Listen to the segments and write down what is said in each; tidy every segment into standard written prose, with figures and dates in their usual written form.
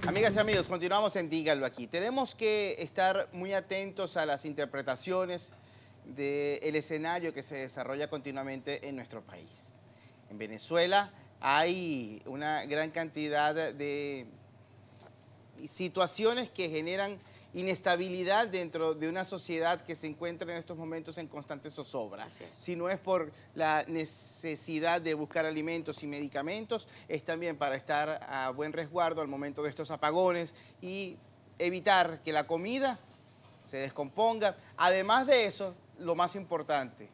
Amigas y amigos, continuamos en Dígalo Aquí. Tenemos que estar muy atentos a las interpretaciones del escenario que se desarrolla continuamente en nuestro país. En Venezuela hay una gran cantidad de situaciones que generan inestabilidad dentro de una sociedad que se encuentra en estos momentos en constante zozobra. Si no es por la necesidad de buscar alimentos y medicamentos, es también para estar a buen resguardo al momento de estos apagones y evitar que la comida se descomponga. Además de eso, lo más importante,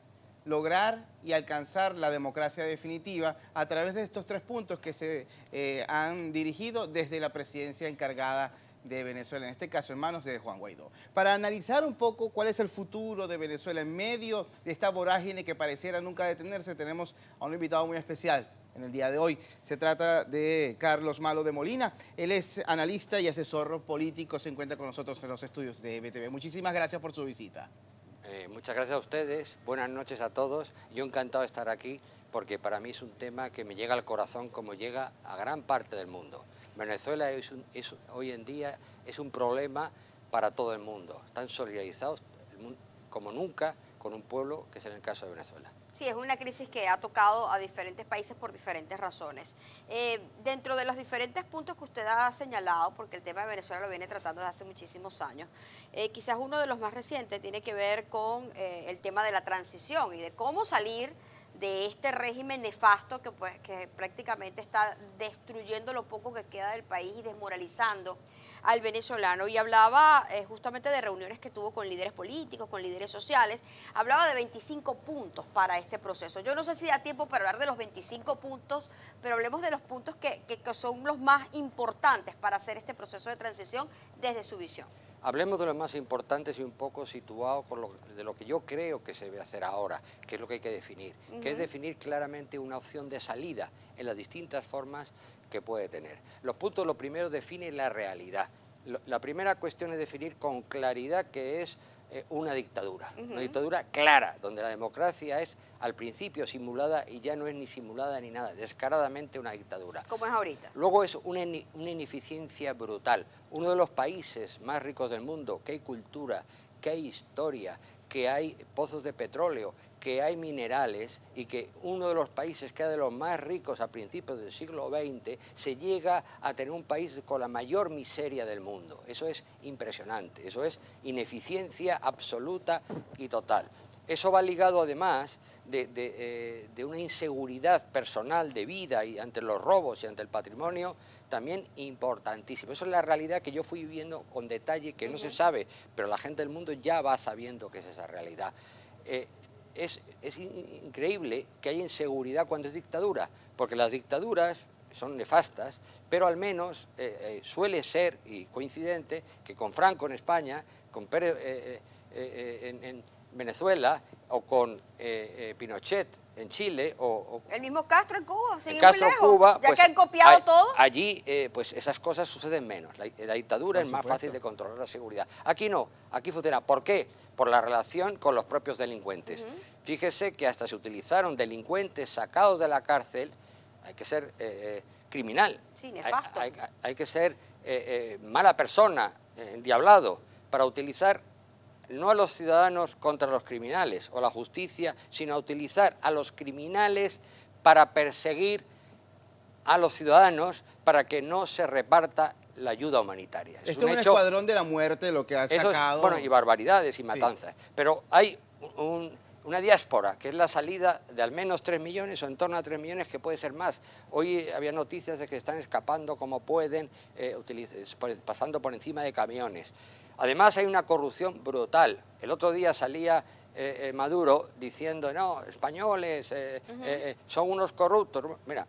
lograr y alcanzar la democracia definitiva a través de estos 3 puntos que se han dirigido desde la presidencia encargada de Venezuela, en este caso en manos de Juan Guaidó. Para analizar un poco cuál es el futuro de Venezuela en medio de esta vorágine que pareciera nunca detenerse, tenemos a un invitado muy especial en el día de hoy. Se trata de Carlos Malo de Molina. Él es analista y asesor político, se encuentra con nosotros en los estudios de BTV. Muchísimas gracias por su visita. Muchas gracias a ustedes, buenas noches a todos. Yo encantado de estar aquí porque para mí es un tema que me llega al corazón como llega a gran parte del mundo. Venezuela hoy en día es un problema para todo el mundo. Están solidarizados como nunca con un pueblo que es en el caso de Venezuela. Sí, es una crisis que ha tocado a diferentes países por diferentes razones. Dentro de los diferentes puntos que usted ha señalado, porque el tema de Venezuela lo viene tratando desde hace muchísimos años, quizás uno de los más recientes tiene que ver con el tema de la transición y de cómo salir de este régimen nefasto que prácticamente está destruyendo lo poco que queda del país y desmoralizando al venezolano. Y hablaba justamente de reuniones que tuvo con líderes políticos, con líderes sociales. Hablaba de 25 puntos para este proceso. Yo no sé si da tiempo para hablar de los 25 puntos, pero hablemos de los puntos que son los más importantes para hacer este proceso de transición desde su visión. Hablemos de los más importantes y un poco situados de lo que yo creo que se debe hacer ahora, que es lo que hay que definir, que es definir claramente una opción de salida en las distintas formas que puede tener. Los puntos, lo primero, define la realidad. La primera cuestión es definir con claridad qué es una dictadura, una dictadura clara, donde la democracia es al principio simulada y ya no es ni simulada ni nada, descaradamente una dictadura. ¿Cómo es ahorita? Luego es una ineficiencia brutal. Uno de los países más ricos del mundo, que hay cultura, que hay historia, que hay pozos de petróleo, que hay minerales y que uno de los países que era de los más ricos a principios del siglo XX se llega a tener un país con la mayor miseria del mundo. Eso es impresionante, eso es ineficiencia absoluta y total. Eso va ligado además de una inseguridad personal de vida y ante los robos y ante el patrimonio también importantísimo. Eso es la realidad que yo fui viviendo con detalle, que no se sabe, pero la gente del mundo ya va sabiendo que es esa realidad. Es increíble que haya inseguridad cuando es dictadura, porque las dictaduras son nefastas, pero al menos suele ser, y coincidente, que con Franco en España, con Pérez en Venezuela, o con Pinochet en Chile, o el mismo Castro en Cuba, sigue Castro muy en lejos, Cuba, ya pues, que han copiado todo. Allí pues esas cosas suceden menos, la dictadura Por es más supuesto. fácil de controlar la seguridad. Aquí no, aquí funciona. ¿Por qué? Por la relación con los propios delincuentes. Fíjese que hasta se utilizaron delincuentes sacados de la cárcel, hay que ser criminal, Sí, nefasto. hay que ser mala persona, endiablado, para utilizar no a los ciudadanos contra los criminales o la justicia, sino a utilizar a los criminales para perseguir a los ciudadanos para que no se reparta la ayuda humanitaria. Esto es un escuadrón de la muerte lo que ha sacado. Bueno, y barbaridades y matanzas. Sí. Pero hay una diáspora, que es la salida de al menos 3 millones o en torno a 3 millones, que puede ser más. Hoy había noticias de que están escapando como pueden, pasando por encima de camiones. Además hay una corrupción brutal. El otro día salía Maduro diciendo, no, españoles son unos corruptos. Mira,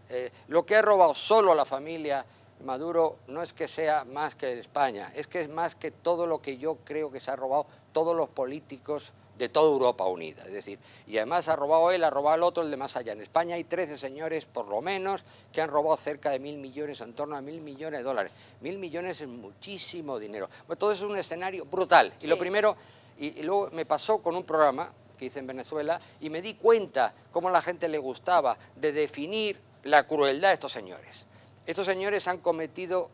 lo que ha robado solo la familia Maduro no es que sea más que España, es que es más que todo lo que yo creo que se ha robado todos los políticos de toda Europa unida. Es decir, y además ha robado él, ha robado el otro, el de más allá. En España hay 13 señores, por lo menos, que han robado cerca de 1.000 millones, en torno a 1.000 millones de dólares. 1.000 millones es muchísimo dinero. Bueno, todo eso es un escenario brutal. Sí. Y lo primero, y luego me pasó con un programa que hice en Venezuela y me di cuenta cómo a la gente le gustaba de definir la crueldad de estos señores. Estos señores han cometido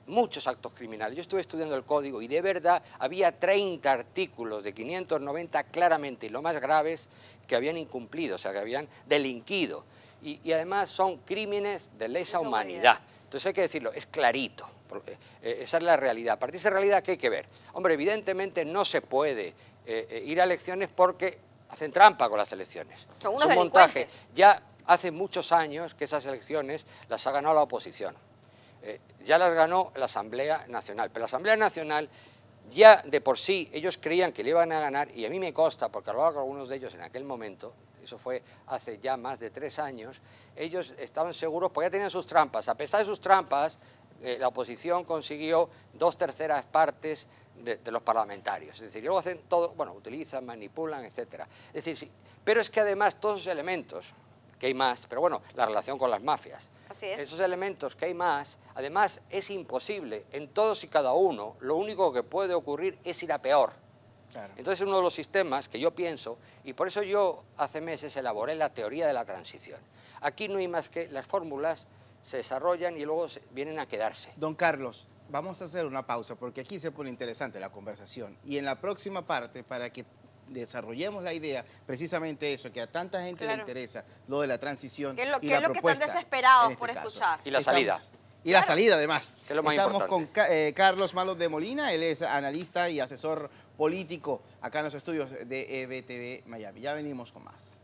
muchos actos criminales. Yo estuve estudiando el código y de verdad había 30 artículos de 590 claramente, y lo más graves, que habían incumplido, o sea, que habían delinquido. Y además son crímenes de lesa humanidad. Entonces hay que decirlo, es clarito. Esa es la realidad. A partir de esa realidad, ¿qué hay que ver? Hombre, evidentemente no se puede ir a elecciones porque hacen trampa con las elecciones. Son unos montaje. delincuentes. Ya hace muchos años que esas elecciones las ha ganado la oposición. Ya las ganó la Asamblea Nacional. Pero la Asamblea Nacional ya de por sí ellos creían que le iban a ganar, y a mí me consta, porque hablaba con algunos de ellos en aquel momento, eso fue hace ya más de 3 años, ellos estaban seguros porque ya tenían sus trampas. A pesar de sus trampas, la oposición consiguió 2/3 partes de los parlamentarios. Es decir, luego hacen todo, bueno, utilizan, manipulan, etcétera. Es decir, sí, pero es que además todos esos elementos, que hay más, pero bueno, la relación con las mafias, así es, esos elementos que hay más, además es imposible en todos y cada uno, lo único que puede ocurrir es ir a peor. Claro. Entonces uno de los sistemas que yo pienso, y por eso yo hace meses elaboré la teoría de la transición. Aquí no hay más que las fórmulas se desarrollan y luego vienen a quedarse. Don Carlos, vamos a hacer una pausa porque aquí se pone interesante la conversación. Y en la próxima parte, para que desarrollemos la idea, precisamente eso, que a tanta gente le interesa, lo de la transición y la propuesta. ¿Qué es lo que están desesperados por escuchar? Y la salida. Y la salida, además. Que es lo más Estamos importante. con Carlos Malos de Molina, él es analista y asesor político acá en los estudios de EBTV Miami. Ya venimos con más.